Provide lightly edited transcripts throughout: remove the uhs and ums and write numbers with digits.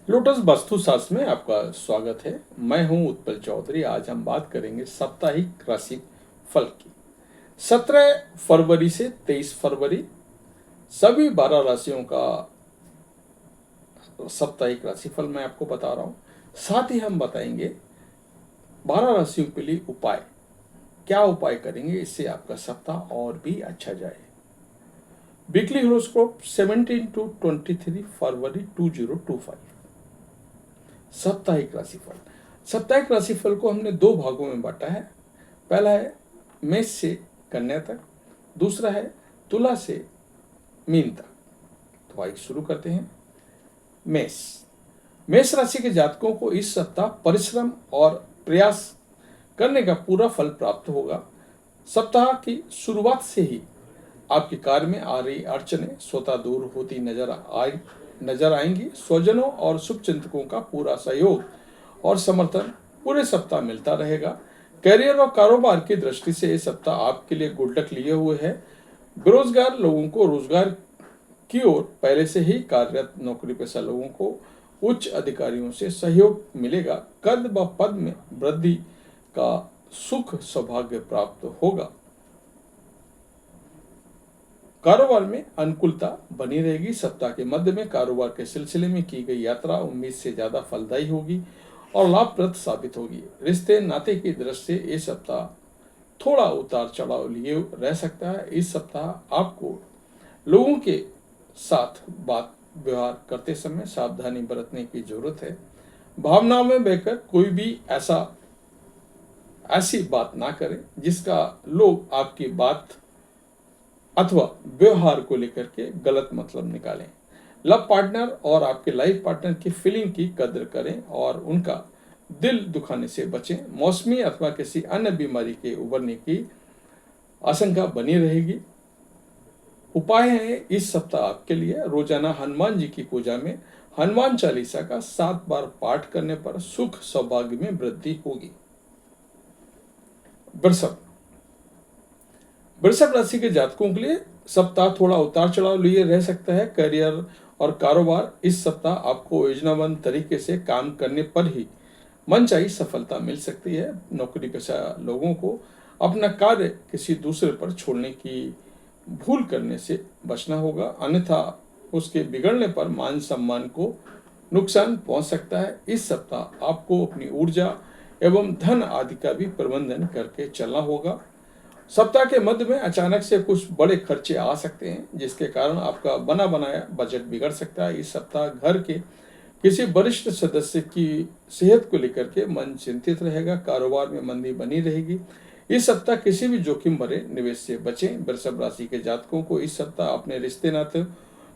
Lotus वास्तुशास्त्र में आपका स्वागत है। मैं हूं उत्पल चौधरी। आज हम बात करेंगे साप्ताहिक राशि फल की। 17 फरवरी से 23 फरवरी सभी 12 राशियों का साप्ताहिक राशिफल मैं आपको बता रहा हूं। साथ ही हम बताएंगे 12 राशियों के लिए उपाय, क्या उपाय करेंगे इससे आपका सप्ताह और भी अच्छा जाए। वीकली हॉरोस्कोप 17 to 23 फरवरी 2025। साप्ताहिक राशिफल। साप्ताहिक राशिफल को हमने दो भागों में बांटा है। पहला है मेष से कन्या तक, दूसरा है तुला से मीन तक। तो आइए शुरू करते हैं। मेष मेष राशि के जातकों को इस सप्ताह परिश्रम और प्रयास करने का पूरा फल प्राप्त होगा। सप्ताह की शुरुआत से ही आपके कार्य में आ रही अड़चनें स्वतः दूर होती नजर आएंगी। स्वजनों और शुभचिंतकों का पूरा सहयोग और समर्थन पूरे सप्ताह मिलता रहेगा। करियर और कारोबार की दृष्टि से ये सप्ताह आपके लिए गुडलक लिए हुए है। बेरोजगार लोगों को रोजगार की ओर पहले से ही कार्यरत नौकरी पेशा लोगों को उच्च अधिकारियों से सहयोग मिलेगा। कद व पद में वृद्धि का सुख सौभाग्य प्राप्त होगा। कारोबार में अनुकूलता बनी रहेगी। सप्ताह के मध्य में कारोबार के सिलसिले में की गई यात्रा उम्मीद से ज्यादा फलदायी होगी और लाभप्रद साबित होगी। रिश्ते नाते की दृष्टि से ये सप्ताह थोड़ा उतार चढ़ाव लिए रह सकता है। इस सप्ताह आपको लोगों के साथ बात व्यवहार करते समय सावधानी बरतने की जरूरत है। भावनाओं में बहकर कोई भी ऐसी बात ना करें जिसका लोग आपकी बात अथवा व्यवहार को लेकर के गलत मतलब निकालें। लव पार्टनर और आपके लाइफ पार्टनर की फीलिंग की कदर करें और उनका दिल दुखाने से बचें। मौसमी अथवा किसी अन्य बीमारी के उभरने की आशंका बनी रहेगी। उपाय है इस सप्ताह आपके लिए रोजाना हनुमान जी की पूजा में हनुमान चालीसा का 7 बार पाठ करने पर सुख सौभाग्य में वृद्धि होगी। वृषभ वृषभ राशि के जातकों के लिए सप्ताह थोड़ा उतार चढ़ाव लिए रह सकता है। करियर और कारोबार इस सप्ताह आपको योजनाबद्ध तरीके से काम करने पर ही मनचाही सफलता मिल सकती है। नौकरी पेशा लोगों को अपना कार्य किसी दूसरे पर छोड़ने की भूल करने से बचना होगा, अन्यथा उसके बिगड़ने पर मान सम्मान को नुकसान पहुंच सकता है। इस सप्ताह आपको अपनी ऊर्जा एवं धन आदि का भी प्रबंधन करके चलना होगा। सप्ताह के मध्य में अचानक से कुछ बड़े खर्चे आ सकते हैं जिसके कारण आपका बना बनाया बजट बिगड़ सकता है। इस सप्ताह घर के किसी वरिष्ठ सदस्य की सेहत को लेकर के मन चिंतित रहेगा। कारोबार में मंदी बनी रहेगी। इस सप्ताह किसी भी जोखिम भरे निवेश से बचें। वृषभ राशि के जातकों को इस सप्ताह अपने रिश्ते नाते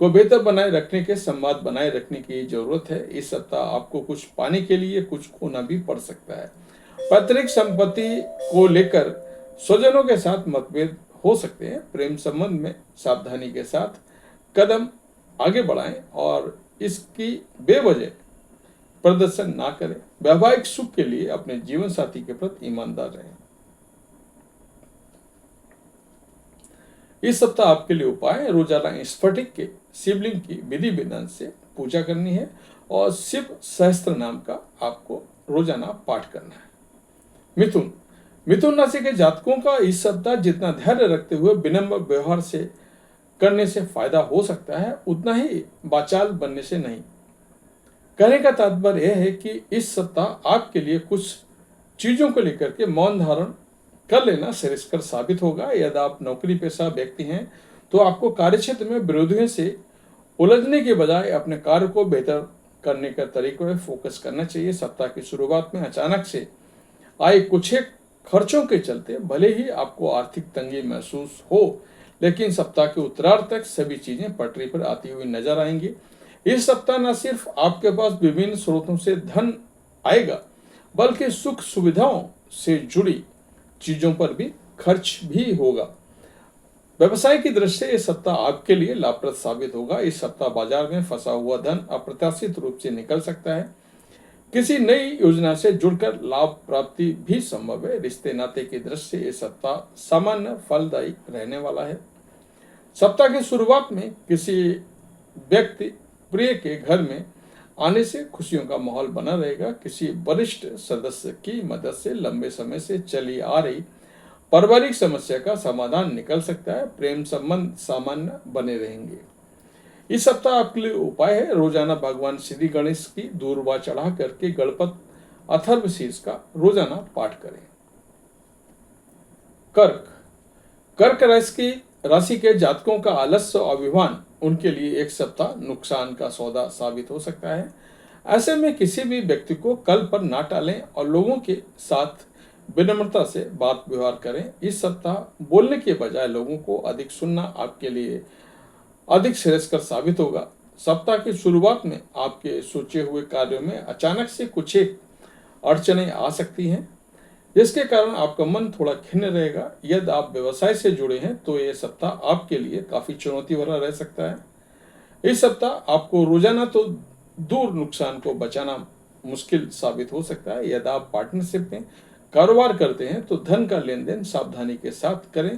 को बेहतर बनाए रखने के संवाद बनाए रखने की जरूरत है। इस सप्ताह आपको कुछ पाने के लिए कुछ खोना भी पड़ सकता है। पैतृक संपत्ति को लेकर स्वजनों के साथ मतभेद हो सकते हैं। प्रेम संबंध में सावधानी के साथ कदम आगे बढ़ाएं और इसकी बेवजह प्रदर्शन ना करें। वैवाहिक सुख के लिए अपने जीवन साथी के प्रति ईमानदार रहें। इस सप्ताह आपके लिए उपाय रोजाना स्फटिक के शिवलिंग की विधि विधान से पूजा करनी है और शिव सहस्त्र नाम का आपको रोजाना पाठ करना है। मिथुन मिथुन राशि के जातकों का इस सप्ताह जितना धैर्य रखते हुए विनम्र व्यवहार से करने से फायदा हो सकता है, उतना ही बाचाल बनने से नहीं। कहने का तात्पर्य यह है कि इस सप्ताह आपके लिए कुछ चीजों को लेकर के मौन धारण कर लेना श्रेयस्कर साबित होगा। यदि आप नौकरी पेशा व्यक्ति हैं तो आपको कार्यक्षेत्र में विरोधियों से उलझने के बजाय अपने कार्य को बेहतर करने का तरीकों में फोकस करना चाहिए। सप्ताह की शुरुआत में अचानक से आए कुछ एक खर्चों के चलते भले ही आपको आर्थिक तंगी महसूस हो, लेकिन सप्ताह के उत्तरार्ध तक सभी चीजें पटरी पर आती हुई नजर आएंगी। इस सप्ताह न सिर्फ आपके पास विभिन्न स्रोतों से धन आएगा, बल्कि सुख सुविधाओं से जुड़ी चीजों पर भी खर्च भी होगा। व्यवसाय की दृष्टि से इस सप्ताह आपके लिए लाभप्रद साबित होगा। इस सप्ताह बाजार में फंसा हुआ धन अप्रत्याशित रूप से निकल सकता है। किसी नई योजना से जुड़कर लाभ प्राप्ति भी संभव है। रिश्ते नाते की दृष्टि से इस सप्ताह सामान्य फलदायी रहने वाला है। सप्ताह की शुरुआत में किसी व्यक्ति प्रिय के घर में आने से खुशियों का माहौल बना रहेगा। किसी वरिष्ठ सदस्य की मदद से लंबे समय से चली आ रही पारिवारिक समस्या का समाधान निकल सकता है। प्रेम संबंध सामान्य बने रहेंगे। इस सप्ताह आपके लिए उपाय है, रोजाना भगवान श्री गणेश की दूर्वा चढ़ा करके गणपत अथर्वशीर्ष का रोजाना पाठ करें। कर्क कर्क राशि के जातकों का आलस्य और अभिमान उनके लिए एक सप्ताह नुकसान का सौदा साबित हो सकता है। ऐसे में किसी भी व्यक्ति को कल पर ना टालें और लोगों के साथ विनम्रता से बात व्यवहार करें। इस सप्ताह बोलने के बजाय लोगों को अधिक सुनना आपके लिए अधिक श्रेयस्कर साबित होगा। सप्ताह की शुरुआत में आपके सोचे हुए कार्यों में अचानक से कुछ एक अड़चनें आ सकती हैं, जिसके कारण आपका मन थोड़ा खिन्न रहेगा। यदि आप व्यवसाय से जुड़े हैं तो यह सप्ताह आपके लिए काफी चुनौती भरा रह सकता है। इस सप्ताह आपको रोजाना तो दूर नुकसान को बचाना मुश्किल साबित हो सकता है। यदि आप पार्टनरशिप में कारोबार करते हैं तो धन का लेन देन सावधानी के साथ करें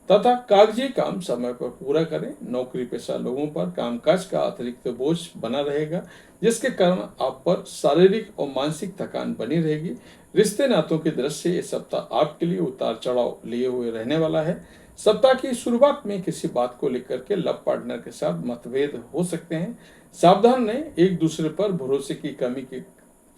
तथा कागजी काम समय पर पूरा करें। नौकरी पेशा लोगों पर कामकाज का अतिरिक्त बोझ बना रहेगा, जिसके कारण आप पर शारीरिक और मानसिक थकान बनी रहेगी। रिश्ते नातों की दृष्टि से ये सप्ताह आपके लिए उतार चढ़ाव लिए हुए रहने वाला है। सप्ताह की शुरुआत में किसी बात को लेकर के लव पार्टनर के साथ मतभेद हो सकते हैं। सावधान रहें, एक दूसरे पर भरोसे की कमी के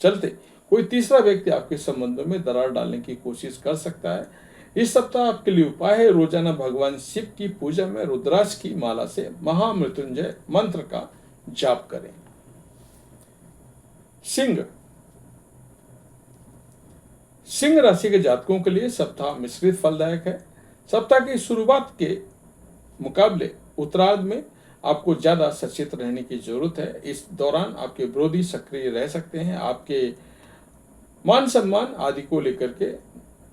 चलते कोई तीसरा व्यक्ति आपके संबंधों में दरार डालने की कोशिश कर सकता है। इस सप्ताह आपके लिए उपाय है, रोजाना भगवान शिव की पूजा में रुद्राक्ष की माला से महामृत्युंजय मंत्र का जाप करें। सिंह राशि के जातकों के लिए सप्ताह मिश्रित फलदायक है। सप्ताह की शुरुआत के मुकाबले उत्तरार्ध में आपको ज्यादा सचेत रहने की जरूरत है। इस दौरान आपके विरोधी सक्रिय रह सकते हैं, आपके मान सम्मान आदि को लेकर के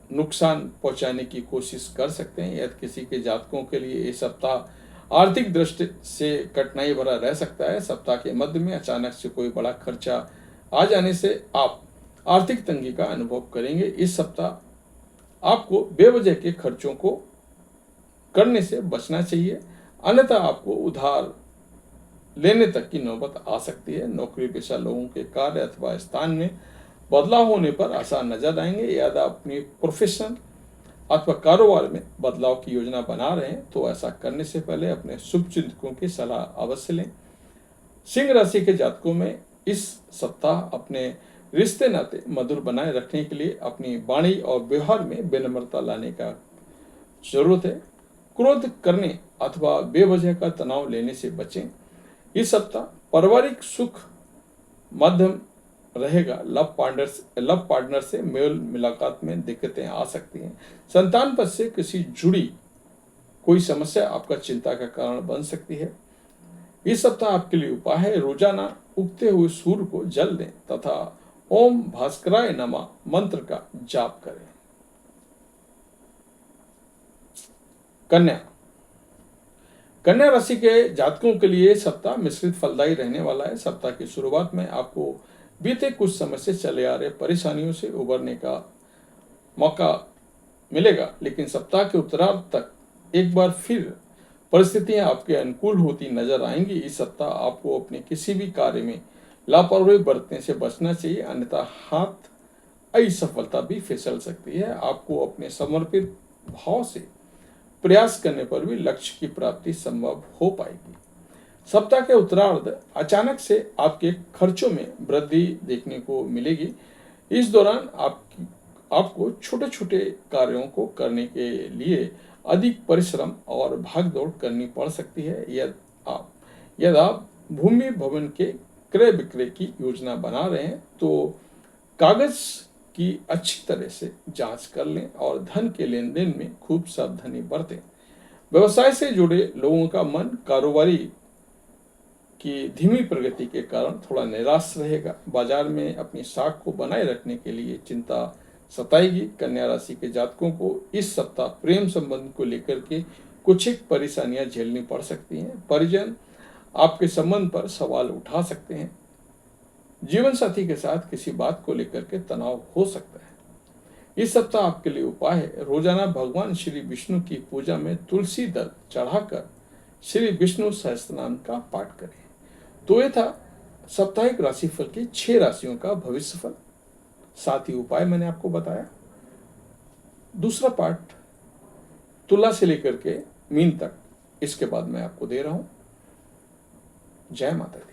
नुकसान पहुंचाने की कोशिश कर सकते हैं। यदि किसी के जातकों के लिए ये सप्ताह आर्थिक दृष्टि से कठिनाई भरा रह सकता है। सप्ताह के मध्य में अचानक से कोई बड़ा खर्चा आ जाने से आप आर्थिक तंगी का अनुभव करेंगे। इस सप्ताह आपको बेवजह के खर्चों को करने से बचना चाहिए, अन्यथा आपको उधार लेने तक की नौबत आ सकती है। नौकरी पेशा लोगों के कार्य अथवा स्थान में बदलाव होने पर आसार नजर आएंगे। यदि आप अपनी प्रोफेशन अथवा कारोबार में बदलाव की योजना बना रहे हैं तो ऐसा करने से पहले अपने शुभ चिंतकों की सलाह अवश्य लें। सिंह राशि के जातकों में इस सप्ताह अपने रिश्ते नाते मधुर बनाए रखने के लिए अपनी वाणी और व्यवहार में विनम्रता लाने का जरूरत है। क्रोध करने अथवा बेवजह का तनाव लेने से बचें। इस सप्ताह पारिवारिक सुख मध्यम रहेगा। लव पार्टनर से मेल मुलाकात में दिक्कतें आ सकती हैं। संतान पद से किसी जुड़ी कोई समस्या आपका चिंता का कारण बन सकती है। इस सप्ताह आपके लिए उपाय है, रोजाना उगते हुए सूर्य को जल दें तथा ओम भास्कराय नमः मंत्र का जाप करें। कन्या राशि के जातकों के लिए सप्ताह मिश्रित फलदायी रहने वाला है। सप्ताह की शुरुआत में आपको बीते कुछ समय से चले आ रहे परेशानियों से उबरने का मौका मिलेगा, लेकिन सप्ताह के उत्तरार्ध तक एक बार फिर परिस्थितियां आपके अनुकूल होती नजर आएंगी। इस सप्ताह आपको अपने किसी भी कार्य में लापरवाही बरतने से बचना चाहिए, अन्यथा हाथ असफलता भी फिसल सकती है। आपको अपने समर्पित भाव से प्रयास करने पर भी लक्ष्य की प्राप्ति संभव हो पाएगी। सप्ताह के उत्तरार्ध अचानक से आपके खर्चों में वृद्धि देखने को मिलेगी। इस दौरान आपको छोटे छोटे कार्यों को करने के लिए अधिक परिश्रम और भागदौड़ करनी पड़ सकती है। यदि आप भूमि भवन के क्रय विक्रय की योजना बना रहे हैं तो कागज की अच्छी तरह से जांच कर लें और धन के लेन देन में खूब सावधानी बरतें। व्यवसाय से जुड़े लोगों का मन कारोबारी की धीमी प्रगति के कारण थोड़ा निराश रहेगा। बाजार में अपनी साख को बनाए रखने के लिए चिंता सताएगी। कन्या राशि के जातकों को इस सप्ताह प्रेम संबंध को लेकर के कुछ एक परेशानियां झेलनी पड़ सकती हैं। परिजन आपके संबंध पर सवाल उठा सकते हैं। जीवन साथी के साथ किसी बात को लेकर के तनाव हो सकता है। इस सप्ताह आपके लिए उपाय है, रोजाना भगवान श्री विष्णु की पूजा में तुलसी दल चढ़ाकर श्री विष्णु सहस्त्रनाम का पाठ करें। तो ये था साप्ताहिक राशिफल के 6 राशियों का भविष्यफल, साथ ही उपाय मैंने आपको बताया। दूसरा पार्ट तुला से लेकर के मीन तक, इसके बाद मैं आपको दे रहा हूं। जय माता दी।